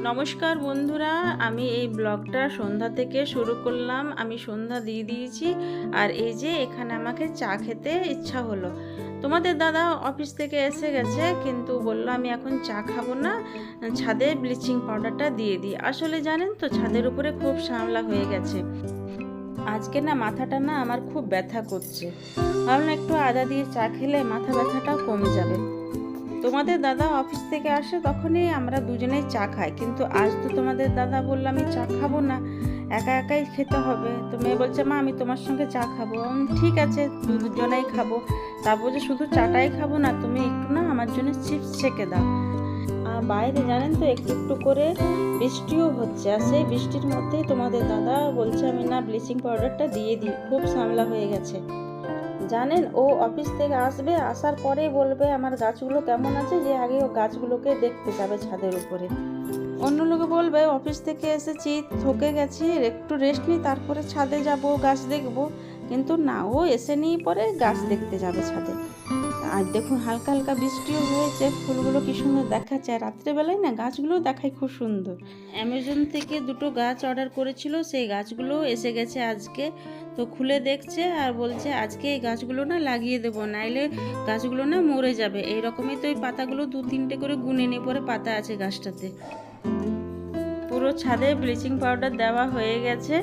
নমস্কার বন্ধুরা, আমি এই ব্লগটা সন্ধ্যা থেকে শুরু করলাম। আমি সন্ধ্যা দিয়ে দিয়েছি আর এই যে এখানে আমাকে চা খেতে ইচ্ছা হলো। তোমাদের দাদা অফিস থেকে এসে গেছে, কিন্তু বললো আমি এখন চা খাবো না, ছাদে ব্লিচিং পাউডারটা দিয়ে দিই। আসলে জানেন তো, ছাদের উপরে খুব শ্যাওলা হয়ে গেছে। আজকে না মাথাটা না আমার খুব ব্যথা করছে। ভাবলাম একটু আদা দিয়ে চা খেলে মাথা ব্যথাটাও কমে যাবে। তোমাদের দাদা অফিস থেকে আসে তখনই আমরা দুজনেই চা খাই, কিন্তু আজ তো তোমাদের দাদা বললো আমি চা খাবো না, একা একাই খেতে হবে। তো মেয়ে বলছে মা আমি তোমার সঙ্গে চা খাবো। ঠিক আছে, দুজনেই খাবো। তারপর যে শুধু চাটাই খাবো না, তুমি একটু না আমার জন্য চিপস ছেঁকে দাও। আর বাইরে জানেন তো একটু একটু করে বৃষ্টিও হচ্ছে, আর সেই বৃষ্টির মধ্যেই তোমাদের দাদা বলছে আমি না ব্লিচিং পাউডারটা দিয়ে দিই, খুব শ্যামলা হয়ে গেছে। জানেন, ও অফিস থেকে আসবে, আসার পরেই বলবে আমার গাছগুলো কেমন আছে, যে আগে ও গাছগুলোকে দেখতে যাবে ছাদের উপরে। অন্য লোকে বলবে অফিস থেকে এসেছি, থকে গেছি, একটু রেস্ট নিই, তারপরে ছাদে যাব গাছ দেখব। কিন্তু না, ও এসে নিয়ে পরে গাছ দেখতে যাবে ছাদে। আর দেখুন হালকা হালকা বৃষ্টিও হয়েছে, ফুলগুলো কি সুন্দর দেখাচ্ছে। আর রাত্রেবেলায় না গাছগুলো দেখায় খুব সুন্দর। অ্যামাজন থেকে দুটো গাছ অর্ডার করেছিল, সেই গাছগুলো এসে গেছে আজকে। তো খুলে দেখছে আর বলছে আজকে এই গাছগুলো না লাগিয়ে দেবো, নাইলে গাছগুলো না মরে যাবে। এই রকমই তো এই পাতাগুলো দু তিনটে করে গুনে নিয়ে পরে পাতা আছে গাছটাতে। পুরো ছাদে ব্লিচিং পাউডার দেওয়া হয়ে গেছে।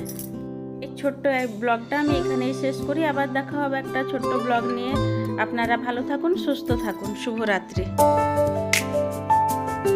এই ছোট্ট এক ব্লগটা আমি এখানেই শেষ করি, আবার দেখা হবে একটা ছোট্ট ব্লগ নিয়ে। আপনারা ভালো থাকুন, সুস্থ থাকুন, শুভরাত্রি।